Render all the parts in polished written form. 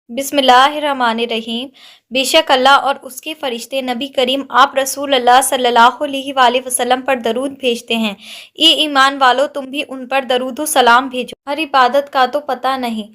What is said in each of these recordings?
बिस्मिल्लाहिर्रहमानिर्रहीम। बेशक अल्लाह और उसके फरिश्ते नबी करीम आप रसूल अल्लाह सल्लल्लाहु अलैहि वसल्लम पर दरूद भेजते हैं। ये ईमान वालों, तुम भी उन पर दरूद व सलाम भेजो। हर इबादत का तो पता नहीं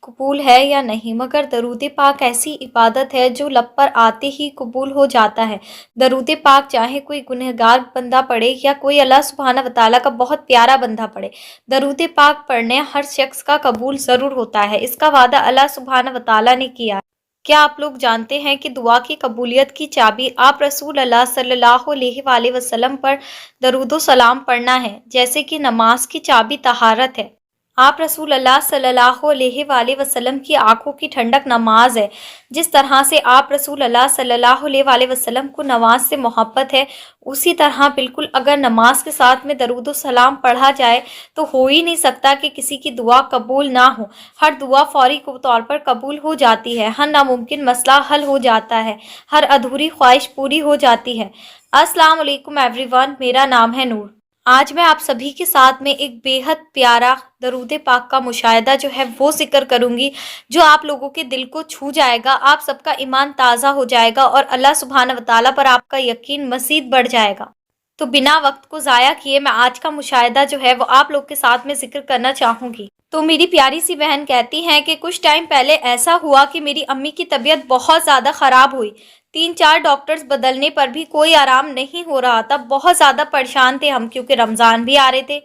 कबूल है या नहीं, मगर दरूद पाक ऐसी इबादत है जो लब पर आते ही कबूल हो जाता है। दरूद पाक चाहे कोई गुनहगार बंदा पढ़े या कोई अल्लाह सुब्हानहू व तआला का बहुत प्यारा बंदा पढ़े, दरूद पाक पढ़ने हर शख्स का कबूल ज़रूर होता है। इसका वादा अल्लाह सुब्हानहू व तआला ने किया है। क्या आप लोग जानते हैं कि दुआ की कबूलियत की चाबी आप रसूल अल्लाह सल्लल्लाहु अलैहि वसल्लम पर दरूद व सलाम पढ़ना है, जैसे कि नमाज की चाबी तहारत है। आप रसूल अल्लाह सल्लल्लाहु अलैहि वसल्लम की आंखों की ठंडक नमाज है। जिस तरह से आप रसूल अल्लाह सल्लल्लाहु अलैहि वसल्लम को नमाज से मोहब्बत है, उसी तरह बिल्कुल अगर नमाज के साथ में दरूद व सलाम पढ़ा जाए तो हो ही नहीं सकता कि किसी की दुआ कबूल ना हो। हर दुआ फौरी तौर पर कबूल हो जाती है, हर नामुमकिन मसला हल हो जाता है, हर अधूरी ख्वाहिश पूरी हो जाती है। अस्सलाम वालेकुम एवरीवन, मेरा नाम है नूर। आज मैं आप सभी के साथ में एक बेहद प्यारा दरूद पाक का मुशाहिदा जो है वो जिक्र करूंगी, जो आप लोगों के दिल को छू जाएगा, आप सबका ईमान ताज़ा हो जाएगा और अल्लाह सुब्हानहू व तआला पर आपका यकीन मज़ीद बढ़ जाएगा। तो बिना वक्त को ज़ाया किए मैं आज का मुशाहिदा जो है वो आप लोग के साथ में जिक्र करना चाहूँगी। तो मेरी प्यारी सी बहन कहती हैं कि कुछ टाइम पहले ऐसा हुआ कि मेरी अम्मी की तबीयत बहुत ज़्यादा ख़राब हुई। 3-4 डॉक्टर्स बदलने पर भी कोई आराम नहीं हो रहा था। बहुत ज़्यादा परेशान थे हम, क्योंकि रमज़ान भी आ रहे थे।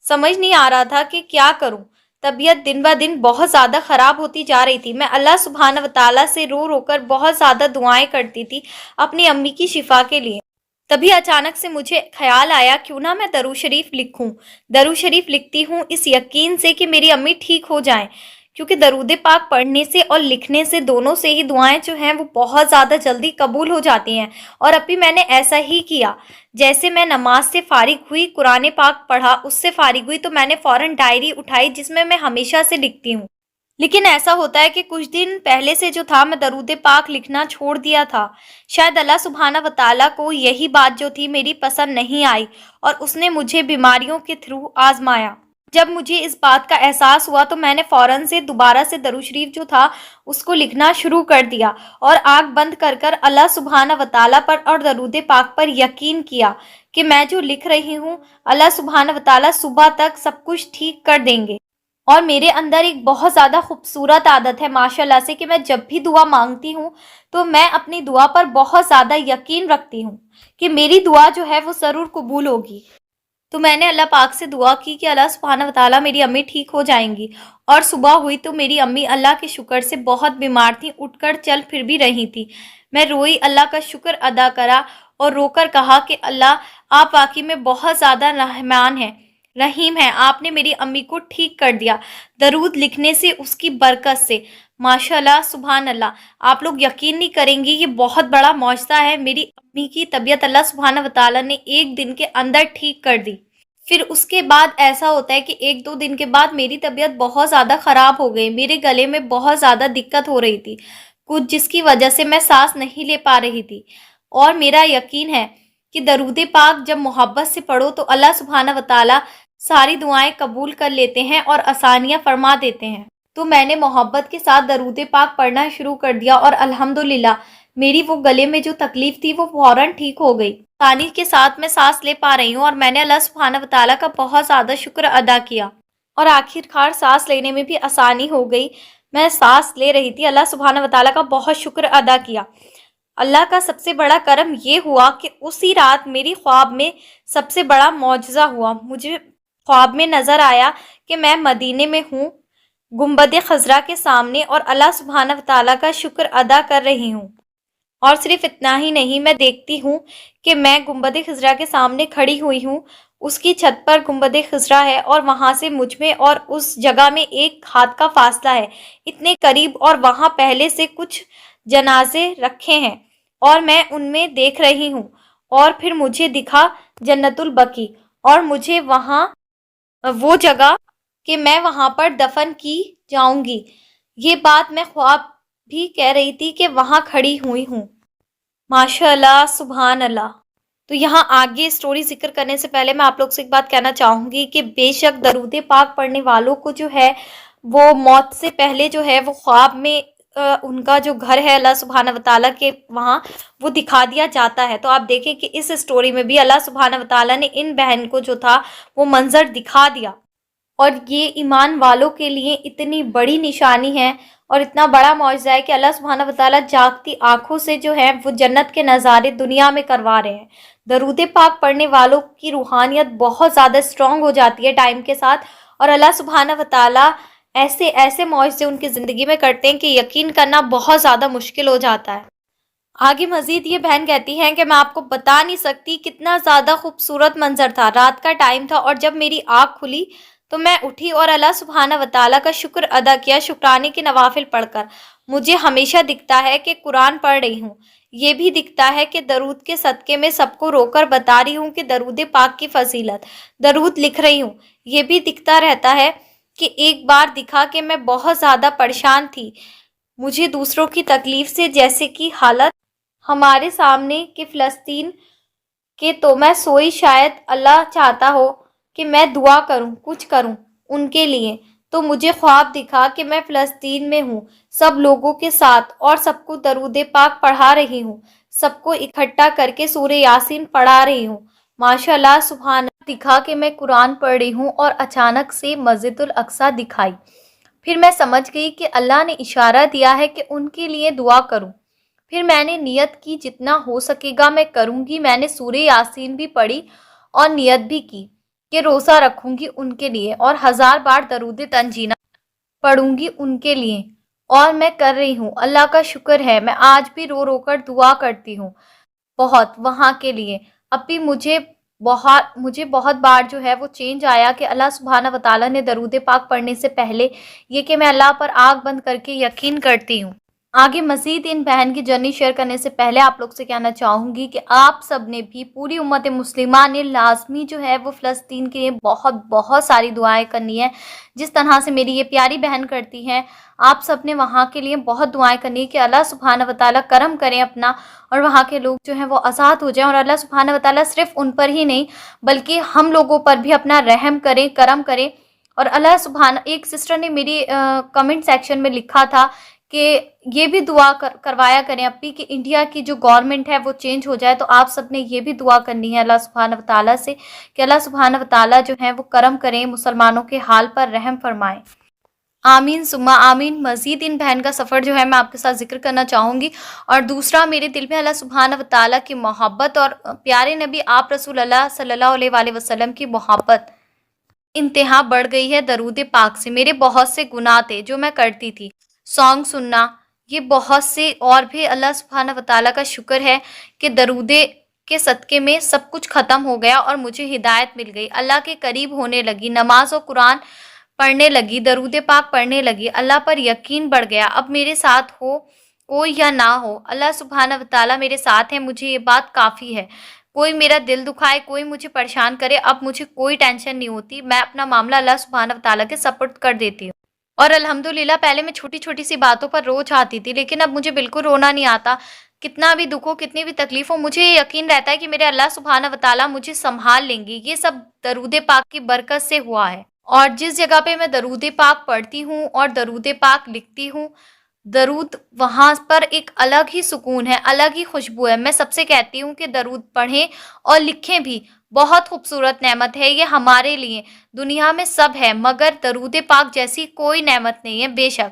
समझ नहीं आ रहा था कि क्या करूं। तबीयत दिन ब दिन बहुत ज़्यादा ख़राब होती जा रही थी। मैं अल्लाह सुब्हानहू व तआला से रो रो कर बहुत ज़्यादा दुआएं करती थी अपनी अम्मी की शिफा के लिए। तभी अचानक से मुझे ख्याल आया, क्यों ना मैं दरूद शरीफ लिखूं। दरूद शरीफ लिखती हूँ इस यकीन से कि मेरी अम्मी ठीक हो जाएं, क्योंकि दरूद पाक पढ़ने से और लिखने से दोनों से ही दुआएं जो हैं वो बहुत ज़्यादा जल्दी कबूल हो जाती हैं। और अभी मैंने ऐसा ही किया। जैसे मैं नमाज से फारिग हुई, कुरान पाक पढ़ा, उससे फारिग हुई तो मैंने फ़ौरन डायरी उठाई जिसमें मैं हमेशा से लिखती हूँ। लेकिन ऐसा होता है कि कुछ दिन पहले से जो था मैं दरूद पाक लिखना छोड़ दिया था। शायद अल्लाह सुब्हानहू व तआला को यही बात जो थी मेरी पसंद नहीं आई और उसने मुझे बीमारियों के थ्रू आजमाया। जब मुझे इस बात का एहसास हुआ तो मैंने फ़ौरन से दोबारा से दरूद शरीफ जो था उसको लिखना शुरू कर दिया और आँख बंद कर कर अल्लाह सुब्हानहू व तआला पर और दरूद पाक पर यकीन किया कि मैं जो लिख रही हूँ अल्लाह सुब्हानहू व तआला सुबह तक सब कुछ ठीक कर देंगे। और मेरे अंदर एक बहुत ज़्यादा खूबसूरत आदत है माशाल्लाह से कि मैं जब भी दुआ मांगती हूँ तो मैं अपनी दुआ पर बहुत ज़्यादा यकीन रखती हूँ कि मेरी दुआ जो है वो ज़रूर कबूल होगी। तो मैंने अल्लाह पाक से दुआ की कि अल्लाह सुब्हानहू व तआला मेरी अम्मी ठीक हो जाएंगी। और सुबह हुई तो मेरी अम्मी अल्लाह के शुक्र से बहुत बीमार थी, उठकर चल फिर भी रही थी। मैं रोई, अल्लाह का शुक्र अदा करा और रोकर कहा कि अल्लाह आप वाकई में बहुत ज़्यादा रहमान हैं, रहीम है, आपने मेरी अम्मी को ठीक कर दिया दरूद लिखने से, उसकी बरकत से। माशाल्लाह सुभान अल्लाह, आप लोग यकीन नहीं करेंगी, ये बहुत बड़ा मौजज़ा है। मेरी अम्मी की तबीयत अल्लाह सुब्हानहू व तआला ने एक दिन के अंदर ठीक कर दी। फिर उसके बाद ऐसा होता है कि 1-2 दिन के बाद मेरी तबीयत बहुत ज़्यादा ख़राब हो गई। मेरे गले में बहुत ज़्यादा दिक्कत हो रही थी कुछ, जिसकी वजह से मैं सांस नहीं ले पा रही थी। और मेरा यकीन है कि दरूद पाक जब मोहब्बत से पढ़ो तो अल्लाह सुब्हानहू व तआला सारी दुआएं कबूल कर लेते हैं और आसानियां फरमा देते हैं। तो मैंने मोहब्बत के साथ दरूद पाक पढ़ना शुरू कर दिया और अल्हम्दुलिल्लाह मेरी वो गले में जो तकलीफ थी वो फौरन ठीक हो गई। आसानी के साथ मैं सांस ले पा रही हूँ और मैंने अल्लाह सुब्हानहू व तआला का बहुत ज़्यादा शुक्र अदा किया और आखिरकार सांस लेने में भी आसानी हो गई। मैं सांस ले रही थी, अल्लाह सुब्हानहू व तआला का बहुत शुक्र अदा किया। अल्लाह का सबसे बड़ा करम ये हुआ कि उसी रात मेरी ख्वाब में सबसे बड़ा मौजज़ा हुआ। मुझे ख्वाब में नज़र आया कि मैं मदीने में हूँ, गुंबद खज़रा के सामने, और अल्लाह सुब्हानहू व तआला का शुक्र अदा कर रही हूँ। और सिर्फ इतना ही नहीं, मैं देखती हूँ कि मैं गुंबद खज़रा के सामने खड़ी हुई हूँ। उसकी छत पर गुंबद खज़रा है और वहाँ से मुझ में और उस जगह में एक हाथ का फासला है, इतने करीब। और वहाँ पहले से कुछ जनाजे रखे हैं और मैं उनमें देख रही हूँ। और फिर मुझे दिखा जन्नतुल बकी और मुझे वहाँ वो जगह कि मैं वहाँ पर दफन की जाऊंगी। ये बात मैं ख्वाब भी कह रही थी कि वहाँ खड़ी हुई हूँ। माशाल्लाह सुभान अल्लाह। तो यहाँ आगे स्टोरी जिक्र करने से पहले मैं आप लोग से एक बात कहना चाहूँगी कि बेशक दरूद पाक पढ़ने वालों को जो है वो मौत से पहले जो है वो ख्वाब में उनका जो घर है अल्लाह सुब्हाना व तआला के वहाँ वो दिखा दिया जाता है। तो आप देखें कि इस स्टोरी में भी अल्लाह सुब्हाना व तआला ने इन बहन को जो था वो मंजर दिखा दिया, और ये ईमान वालों के लिए इतनी बड़ी निशानी है और इतना बड़ा मौजज़ा है कि अल्लाह सुब्हाना व तआला जागती आंखों से जो है वो जन्नत के नज़ारे दुनिया में करवा रहे हैं। दरूद पाक पढ़ने वालों की रूहानियत बहुत ज़्यादा स्ट्रॉन्ग हो जाती है टाइम के साथ, और अल्लाह सुब्हाना व तआला ऐसे ऐसे मौजज़े उनकी ज़िंदगी में करते हैं कि यकीन करना बहुत ज़्यादा मुश्किल हो जाता है। आगे मज़ीद ये बहन कहती हैं कि मैं आपको बता नहीं सकती कितना ज़्यादा खूबसूरत मंजर था। रात का टाइम था और जब मेरी आँख खुली तो मैं उठी और अल्लाह सुब्हाना व तआला का शुक्र अदा किया, शुक्राने के नवाफिल पढ़कर। मुझे हमेशा दिखता है कि कुरान पढ़ रही हूँ, ये भी दिखता है कि दरूद के सदक़े में सबको रोकर बता रही हूँ कि दरूद पाक की फजीलत, दरूद लिख रही हूँ। ये भी दिखता रहता है कि एक बार दिखा कि मैं बहुत ज़्यादा परेशान थी, मुझे दूसरों की तकलीफ़ से, जैसे कि हालत हमारे सामने कि फ़लस्तीन के, तो मैं सोई, शायद अल्लाह चाहता हो कि मैं दुआ करूं, कुछ करूं उनके लिए। तो मुझे ख्वाब दिखा कि मैं फ़लस्तीन में हूं सब लोगों के साथ और सबको दरूद पाक पढ़ा रही हूं, सबको इकट्ठा करके सूरह यासीन पढ़ा रही हूं। माशाअल्लाह सुभान दिखा कि मैं कुरान पढ़ रही हूं और अचानक से मस्जिदुल अक्सा दिखाई। फिर मैं समझ गई कि अल्लाह ने इशारा दिया है कि उनके लिए दुआ करूं। फिर मैंने नियत की जितना हो सकेगा मैं करूंगी। मैंने सूरह यासीन भी पढ़ी और नियत भी की कि रोज़ा रखूंगी उनके लिए और 1000 बार दरूद तंजीना पढ़ूंगी उनके लिए, और मैं कर रही हूँ। अल्लाह का शुक्र है, मैं आज भी रो रो कर दुआ करती हूँ बहुत वहाँ के लिए। अब भी मुझे बहुत बार जो है वो चेंज आया कि अल्लाह सुब्हाना व तआला ने दरूद पाक पढ़ने से पहले ये कि मैं अल्लाह पर आँख बंद करके यकीन करती हूँ। आगे मज़ीद इन बहन की जर्नी शेयर करने से पहले आप लोग से कहना चाहूँगी कि आप सब ने भी, पूरी उम्मत मुस्लिमा ने लाजमी जो है वो फ़लस्तीन के लिए बहुत बहुत सारी दुआएं करनी है। जिस तरह से मेरी ये प्यारी बहन करती हैं, आप सब ने वहाँ के लिए बहुत दुआएं करनी है कि अल्लाह सुब्हाना व तआला करम करें अपना, और वहाँ के लोग जो हैं वो आज़ाद हो जाएं, और अल्लाह सुब्हाना व तआला सिर्फ़ उन पर ही नहीं बल्कि हम लोगों पर भी अपना रहम करें, करम करें। और अल्लाह सुब्हाना, एक सिस्टर ने मेरी कमेंट सेक्शन में लिखा था कि ये भी दुआ करवाया करें अपनी कि इंडिया की जो गवर्नमेंट है वो चेंज हो जाए। तो आप सब ने ये भी दुआ करनी है अल्लाह सुब्हाना व तआला से कि अल्लाह सुब्हाना व तआला जो है वो करम करें, मुसलमानों के हाल पर रहम फरमाएं। आमीन सुम्मा आमीन। मज़ीद इन बहन का सफ़र जो है मैं आपके साथ ज़िक्र करना चाहूँगी। और दूसरा, मेरे दिल में अल्लाह सुब्हाना व तआला की मोहब्बत और प्यारे नबी आप रसूल अल्लाह सल्लल्लाहु अलैहि वसल्लम की मोहब्बत इंतहा बढ़ गई है दरूद पाक से। मेरे बहुत से गुनाह थे जो मैं करती थी, सॉन्ग सुनना, ये बहुत से और भी अल्लाह सुब्हाना व तआला का शुक्र है कि दरूदे के सदक़े में सब कुछ ख़त्म हो गया और मुझे हिदायत मिल गई, अल्लाह के करीब होने लगी, नमाज और कुरान पढ़ने लगी, दरूद पाक पढ़ने लगी, अल्लाह पर यकीन बढ़ गया। अब मेरे साथ हो कोई या ना हो, अल्लाह सुब्हाना व तआला मेरे साथ है, मुझे ये बात काफ़ी है। कोई मेरा दिल दुखाए, कोई मुझे परेशान करे, अब मुझे कोई टेंशन नहीं होती। मैं अपना मामला अल्लाह सुब्हाना व तआला के सपुर्द कर देती हूँ। और अल्हम्दुलिल्लाह, पहले मैं छोटी छोटी सी बातों पर रो जाती थी, लेकिन अब मुझे बिल्कुल रोना नहीं आता। कितना भी दुख हो, कितनी भी तकलीफ हो, मुझे ये यकीन रहता है कि मेरे अल्लाह सुब्हाना व तआला मुझे संभाल लेंगे। ये सब दरूद पाक की बरकत से हुआ है। और जिस जगह पे मैं दरूद पाक पढ़ती हूँ और दरूद पाक लिखती हूँ, दरूद वहाँ पर एक अलग ही सुकून है, अलग ही खुशबू है। मैं सबसे कहती हूँ कि दरूद पढ़ें और लिखें भी। बहुत खूबसूरत नेमत है ये हमारे लिए। दुनिया में सब है मगर दरूद पाक जैसी कोई नेमत नहीं है। बेशक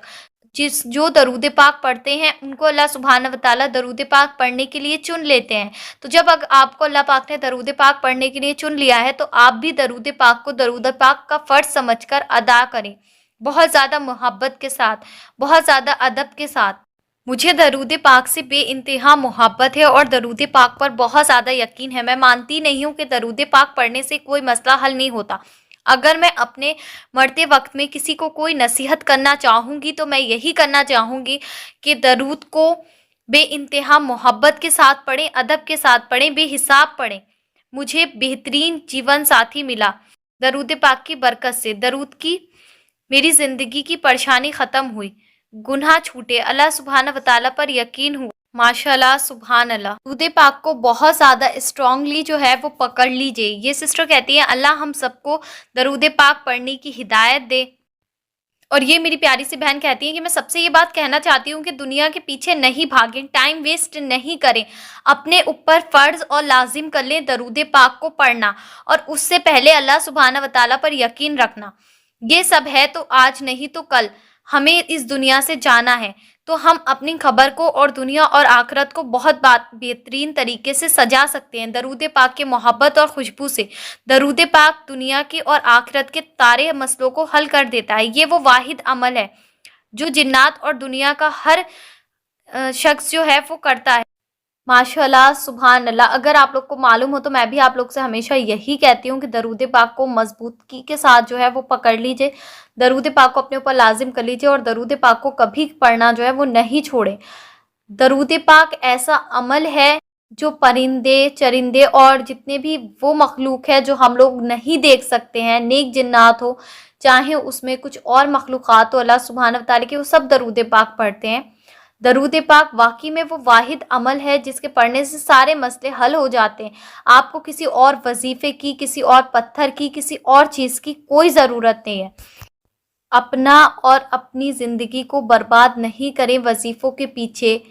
जो दरूद पाक पढ़ते हैं उनको अल्लाह सुब्हाना व तआला दरूद पाक पढ़ने के लिए चुन लेते हैं। तो जब आपको अल्लाह पाक ने दरूद पाक पढ़ने के लिए चुन लिया है तो आप भी दरूद पाक को दरूद पाक का फ़र्ज़ समझकर अदा करें, बहुत ज़्यादा मोहब्बत के साथ, बहुत ज़्यादा अदब के साथ। मुझे दरूद पाक से बेइंतहा मोहब्बत है और दरूद पाक पर बहुत ज़्यादा यकीन है। मैं मानती नहीं हूँ कि दरूद पाक पढ़ने से कोई मसला हल नहीं होता। अगर मैं अपने मरते वक्त में किसी को कोई नसीहत करना चाहूँगी तो मैं यही करना चाहूँगी कि दरूद को बेइंतहा मोहब्बत के साथ पढ़ें, अदब के साथ पढ़ें, बेहिसाब पढ़ें। मुझे बेहतरीन जीवन साथी मिला दरूद पाक की बरकत से। दरूद की मेरी ज़िंदगी की परेशानी ख़त्म हुई, गुनाह छूटे, अल्लाह सुब्हाना व तआला पर यकीन हुआ। माशाल्लाह सुभान अल्लाह। दरूद पाक को बहुत ज़्यादा स्ट्रांगली जो है वो पकड़ लीजिए। ये सिस्टर कहती है अल्लाह हम सबको दरूद पाक पढ़ने की हिदायत दे और ये मेरी प्यारी सी बहन कहती है कि मैं सबसे ये बात कहना चाहती हूँ कि दुनिया के पीछे नहीं भागें, टाइम वेस्ट नहीं करें, अपने ऊपर फ़र्ज़ और लाजिम कर लें दरूद पाक को पढ़ना, और उससे पहले अल्लाह सुब्हाना व तआला पर यकीन रखना। ये सब है तो आज नहीं तो कल हमें इस दुनिया से जाना है, तो हम अपनी खबर को और दुनिया और आखिरत को बहुत बेहतरीन तरीके से सजा सकते हैं दरूद पाक के मोहब्बत और खुशबू से। दरूद पाक दुनिया के और आखिरत के सारे मसलों को हल कर देता है। ये वो वाहिद अमल है जो जिन्नात और दुनिया का हर शख्स जो है वो करता है। माशाल्लाह, सुभान अल्लाह। अगर आप लोग को मालूम हो तो मैं भी आप लोग से हमेशा यही कहती हूँ कि दरूद पाक को मजबूती के साथ जो है वो पकड़ लीजिए, दरूद पाक को अपने ऊपर लाजिम कर लीजिए और दरूद पाक को कभी पढ़ना जो है वो नहीं छोड़ें। दरूद पाक ऐसा अमल है जो परिंदे, चरिंदे और जितने भी वो मखलूक है जो हम लोग नहीं देख सकते हैं, नेक जिन्नात हो, चाहे उसमें कुछ और मखलूक़ात हो, अल्लाह सुब्हानहू व तआला के, वो सब दरूद पाक पढ़ते हैं। दरूद पाक वाकई में वो वाहिद अमल है जिसके पढ़ने से सारे मसले हल हो जाते हैं। आपको किसी और वजीफ़े की, किसी और पत्थर की, किसी और चीज़ की कोई ज़रूरत नहीं है। अपना और अपनी ज़िंदगी को बर्बाद नहीं करें वजीफ़ों के पीछे,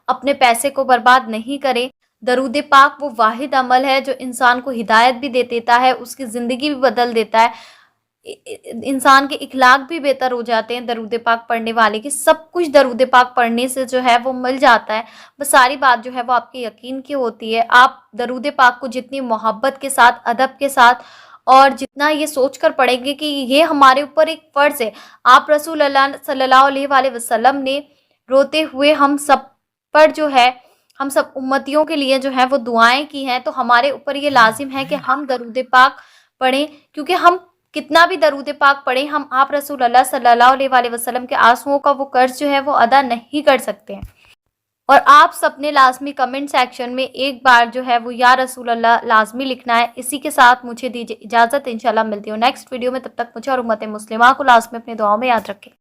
अपने पैसे को बर्बाद नहीं करें। दरूद पाक वो वाहिद अमल है जो इंसान को हिदायत भी दे देता है, उसकी ज़िंदगी भी बदल देता है, इंसान के इखलाक भी बेहतर हो जाते हैं दरूद पाक पढ़ने वाले की। सब कुछ दरूद पाक पढ़ने से जो है वो मिल जाता है। बस सारी बात जो है वो आपके यकीन की होती है। आप दरूद पाक को जितनी मोहब्बत के साथ, अदब के साथ और जितना ये सोच कर पढ़ेंगे कि ये हमारे ऊपर एक फ़र्ज़ है। आप रसूल अल्लाह सल्लल्लाहु अलैहि वसल्लम ने रोते हुए हम सब पर जो है, हम सब उम्मतियों के लिए जो है वो दुआएं की हैं, तो हमारे ऊपर ये लाजिम है कि हम दरूद पाक पढ़ें, क्योंकि हम कितना भी दरूद पाक पढ़ें, हम आप रसूल अल्लाह सल्लल्लाहु अलैहि वसल्लम के आंसुओं का वो कर्ज जो है वो अदा नहीं कर सकते हैं। और आप सब ने लाजमी कमेंट सेक्शन में एक बार जो है वो या रसूल अल्लाह लाजमी लिखना है। इसी के साथ मुझे दीजिए इजाज़त, इंशाल्लाह मिलती हूँ नेक्स्ट वीडियो में। तब तक मुझे और उम्मत मुस्लिमा को लाजमी अपनी दुआओं में याद रखें।